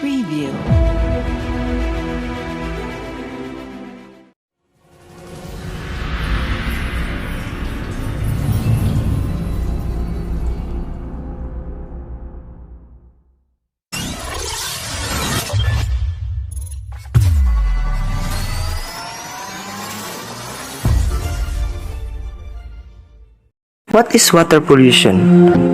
Preview. What is water pollution?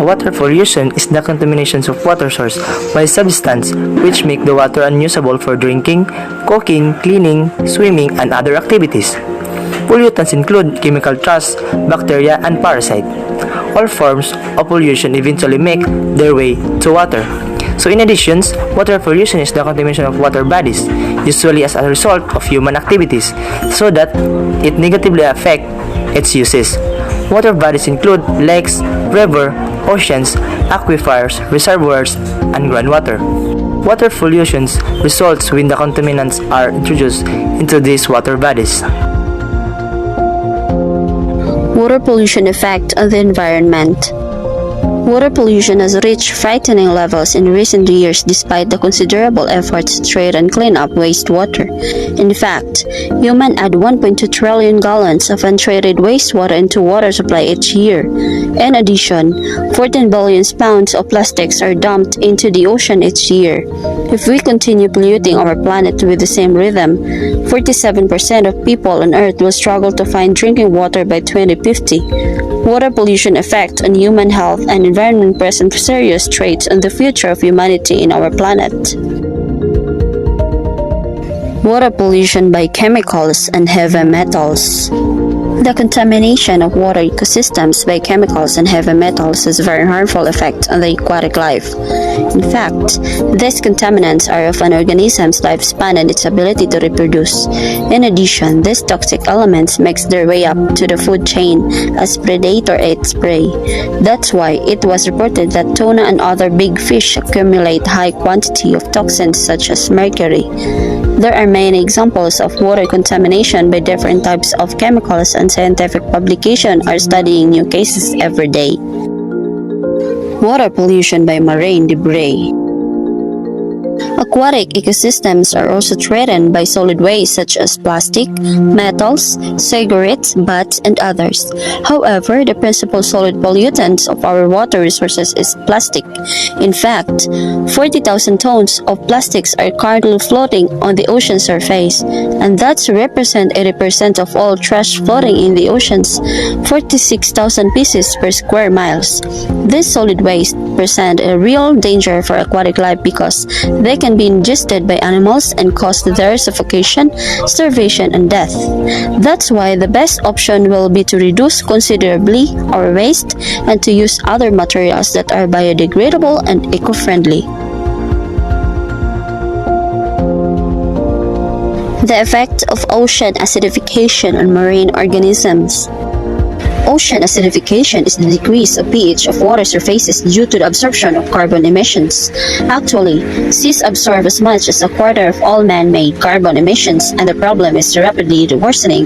Water pollution is the contamination of water source by substance which make the water unusable for drinking, cooking, cleaning, swimming, and other activities. Pollutants include chemical trash, bacteria, and parasite. All forms of pollution eventually make their way to water. So in addition, water pollution is the contamination of water bodies, usually as a result of human activities, so that it negatively affects its uses. Water bodies include lakes, rivers, oceans, aquifers, reservoirs, and groundwater. Water pollution results when the contaminants are introduced into these water bodies. Water pollution effect on the environment. Water pollution has reached frightening levels in recent years despite the considerable efforts to treat and clean up wastewater. In fact, humans add 1.2 trillion gallons of untreated wastewater into water supply each year. In addition, 14 billion pounds of plastics are dumped into the ocean each year. If we continue polluting our planet with the same rhythm, 47% of people on Earth will struggle to find drinking water by 2050. Water pollution effect on human health and environment present serious threats on the future of humanity in our planet. Water pollution by chemicals and heavy metals. The contamination of water ecosystems by chemicals and heavy metals has a very harmful effect on the aquatic life. In fact, these contaminants are of an organism's lifespan and its ability to reproduce. In addition, these toxic elements make their way up to the food chain as predator eats prey. That's why it was reported that tuna and other big fish accumulate high quantity of toxins such as mercury. There are many examples of water contamination by different types of chemicals, and scientific publications are studying new cases every day. Water pollution by marine debris. Aquatic ecosystems are also threatened by solid waste such as plastic, metals, cigarettes, butts, and others. However, the principal solid pollutant of our water resources is plastic. In fact, 40,000 tons of plastics are currently floating on the ocean surface, and that represents 80% of all trash floating in the oceans, 46,000 pieces per square miles. This solid waste present a real danger for aquatic life because they can be ingested by animals and cause their suffocation, starvation, and death. That's why the best option will be to reduce considerably our waste and to use other materials that are biodegradable and eco-friendly. The effect of ocean acidification on marine organisms. Ocean acidification is the decrease of pH of water surfaces due to the absorption of carbon emissions. Actually, seas absorb as much as a quarter of all man-made carbon emissions, and the problem is rapidly worsening.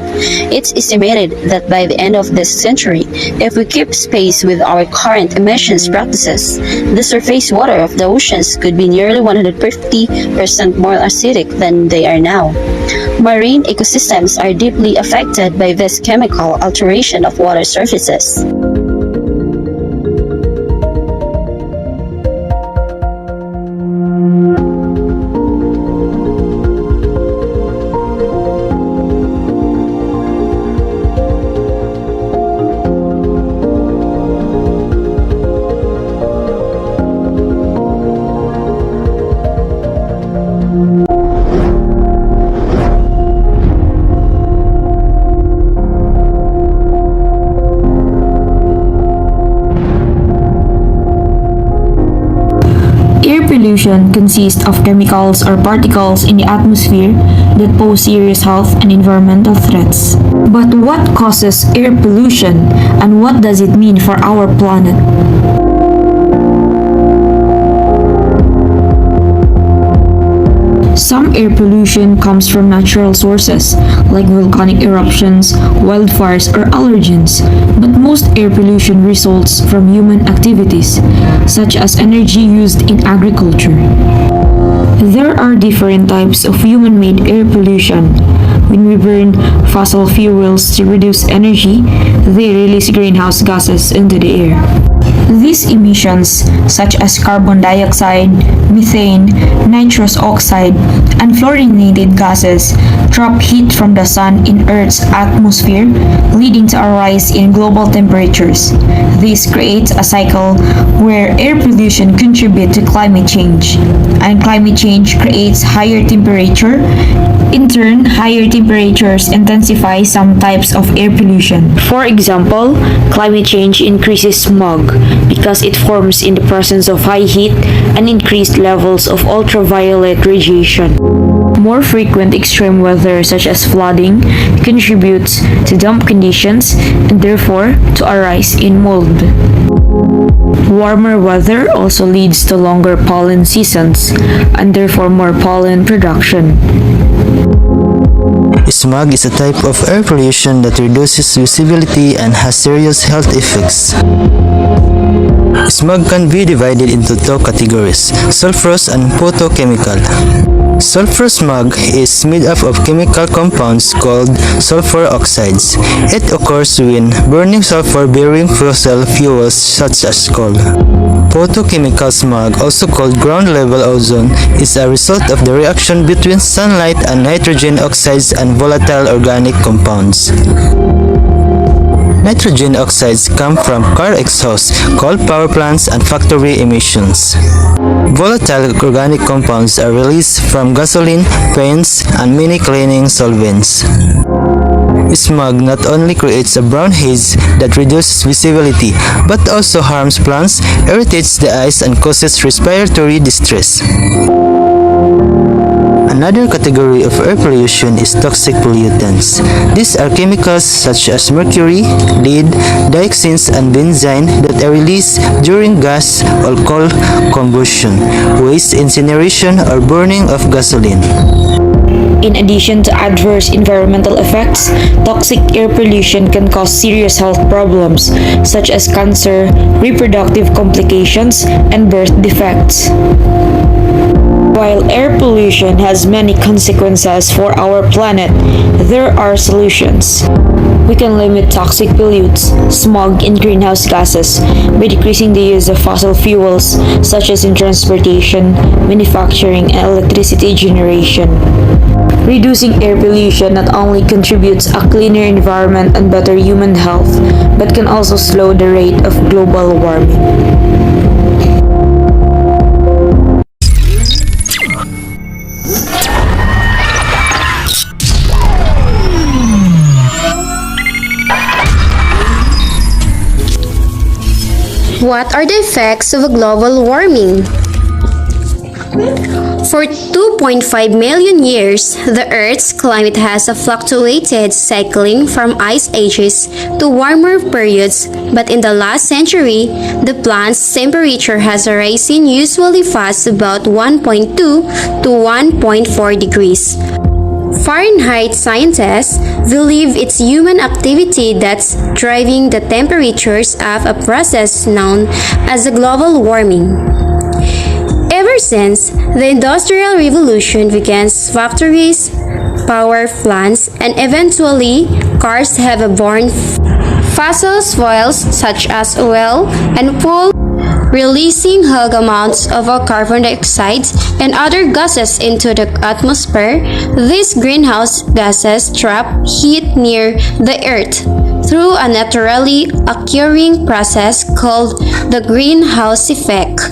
It's estimated that by the end of this century, if we keep pace with our current emissions practices, the surface water of the oceans could be nearly 150% more acidic than they are now. Marine ecosystems are deeply affected by this chemical alteration of water surfaces. Pollution consists of chemicals or particles in the atmosphere that pose serious health and environmental threats. But what causes air pollution, and what does it mean for our planet? Some air pollution comes from natural sources, like volcanic eruptions, wildfires, or allergens, but most air pollution results from human activities, such as energy used in agriculture. There are different types of human-made air pollution. When we burn fossil fuels to reduce energy, they release greenhouse gases into the air. These emissions, such as carbon dioxide, methane, nitrous oxide, and fluorinated gases, trap heat from the sun in Earth's atmosphere, leading to a rise in global temperatures. This creates a cycle where air pollution contributes to climate change, and climate change creates higher temperature. In turn, higher temperatures intensify some types of air pollution. For example, climate change increases smog because it forms in the presence of high heat and increased levels of ultraviolet radiation. More frequent extreme weather such as flooding contributes to damp conditions and therefore to a rise in mold. Warmer weather also leads to longer pollen seasons and therefore more pollen production. Smog is a type of air pollution that reduces visibility and has serious health effects. Smog can be divided into two categories, sulfurous and photochemical. Sulfur smog is made up of chemical compounds called sulfur oxides. It occurs when burning sulfur-bearing fossil fuels such as coal. Photochemical smog, also called ground-level ozone, is a result of the reaction between sunlight and nitrogen oxides and volatile organic compounds. Nitrogen oxides come from car exhaust, coal power plants, and factory emissions. Volatile organic compounds are released from gasoline, paints, and many cleaning solvents. Smog not only creates a brown haze that reduces visibility, but also harms plants, irritates the eyes, and causes respiratory distress. Another category of air pollution is toxic pollutants. These are chemicals such as mercury, lead, dioxins, and benzene that are released during gas or coal combustion, waste incineration, or burning of gasoline. In addition to adverse environmental effects, toxic air pollution can cause serious health problems such as cancer, reproductive complications, and birth defects. While air pollution has many consequences for our planet, there are solutions. We can limit toxic pollutants, smog, and greenhouse gases by decreasing the use of fossil fuels such as in transportation, manufacturing, and electricity generation. Reducing air pollution not only contributes a cleaner environment and better human health, but can also slow the rate of global warming. What are the effects of global warming? For 2.5 million years, the Earth's climate has fluctuated, cycling from ice ages to warmer periods, but in the last century, the planet's temperature has risen usually fast, about 1.2 to 1.4 degrees. Fahrenheit scientists believe it's human activity that's driving the temperatures of a process known as global warming. Ever since the Industrial Revolution began, factories, power plants, and eventually cars have burned fossil fuels such as oil and coal, releasing high amounts of carbon dioxide and other gases into the atmosphere. These greenhouse gases trap heat near the Earth through a naturally occurring process called the greenhouse effect.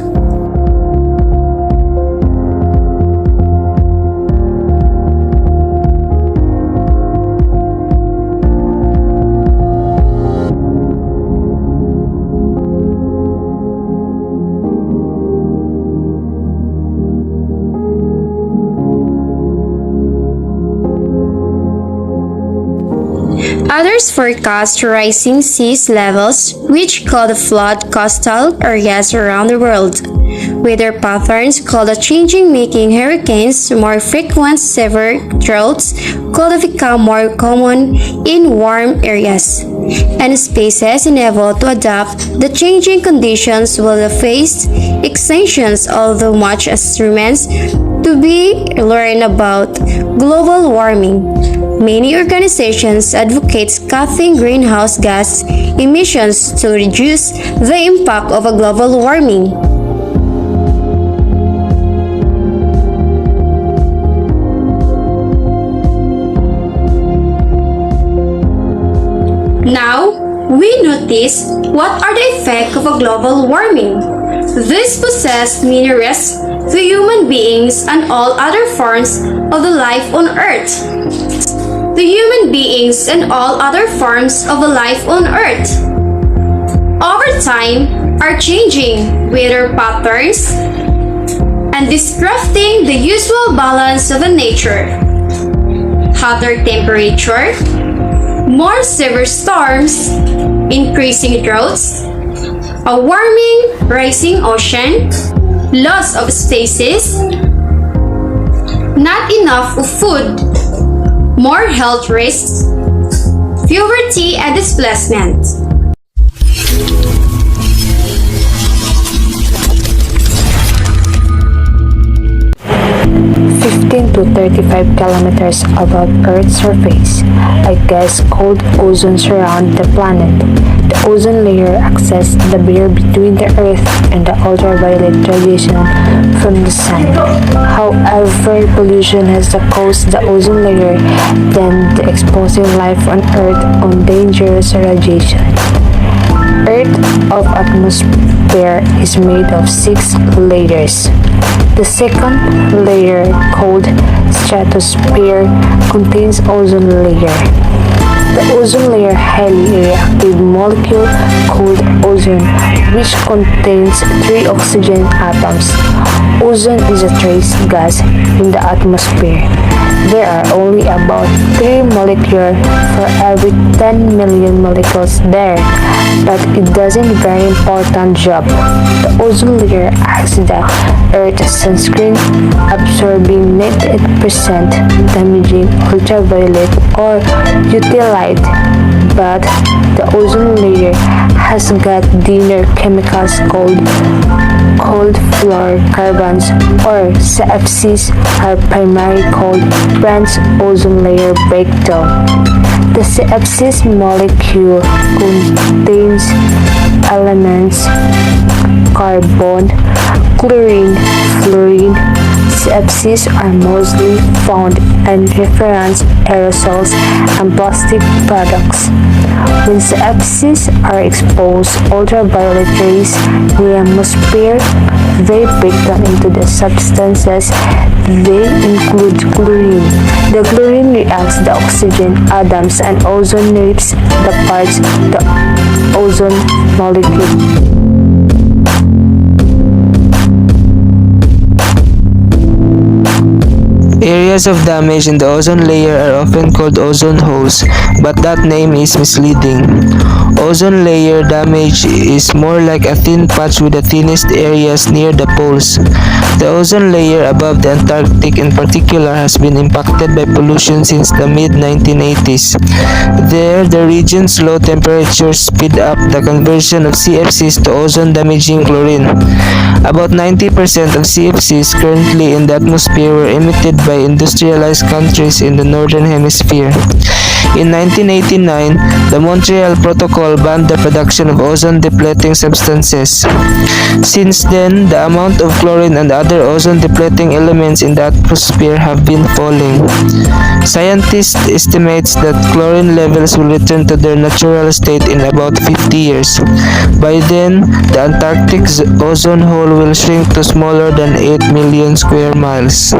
Others forecast rising sea levels, which could flood coastal areas around the world. Weather patterns could changing, making hurricanes more frequent. Severe droughts could become more common in warm areas, and species unable to adapt the changing conditions will face extinctions, although much as remains To be learn about global warming, many organizations advocate cutting greenhouse gas emissions to reduce the impact of a global warming. Now, we notice what are the effects of a global warming. This poses many risks to human beings and all other forms of the life on Earth. The human beings and all other forms of the life on Earth over time are changing weather patterns and disrupting the usual balance of the nature. Hotter temperature, more severe storms, increasing droughts, a warming, rising ocean, loss of species, not enough of food, more health risks, poverty and displacement. 15 to 35 kilometers above Earth's surface, a gas called ozone surrounds the planet. The ozone layer acts the barrier between the Earth and the ultraviolet radiation from the sun. However, pollution has caused the ozone layer, then the exposing life on Earth on dangerous radiation. Earth of atmosphere is made of 6 layers. The second layer, called stratosphere, contains ozone layer. The ozone layer highly reactive molecule called ozone, which contains 3 oxygen atoms. Ozone is a trace gas in the atmosphere. There are only about 3 molecules for every 10 million molecules there, but it does a very important job. The ozone layer acts the Earth's sunscreen, absorbing 98% damaging ultraviolet or UV light. But the ozone layer has got thinner chemicals called fluorocarbons, or CFCs, are primarily called branch ozone layer breakdown. The CFCs molecule contains elements carbon, chlorine, fluorine. CFCs are mostly found in reference aerosols and plastic products. When CFCs are exposed ultraviolet rays in the atmosphere, they break down into the substances. They include chlorine. The chlorine reacts the oxygen atoms and ozone rips the parts of the ozone molecule. Areas of damage in the ozone layer are often called ozone holes, but that name is misleading. Ozone layer damage is more like a thin patch with the thinnest areas near the poles. The ozone layer above the Antarctic in particular has been impacted by pollution since the mid-1980s. There, the region's low temperatures speed up the conversion of CFCs to ozone-damaging chlorine. About 90% of CFCs currently in the atmosphere were emitted by industrialized countries in the northern hemisphere. In 1989, the Montreal Protocol banned the production of ozone-depleting substances. Since then, the amount of chlorine and other ozone-depleting elements in the atmosphere have been falling. Scientists estimate that chlorine levels will return to their natural state in about 50 years. By then, the Antarctic's ozone hole will shrink to smaller than 8 million square miles.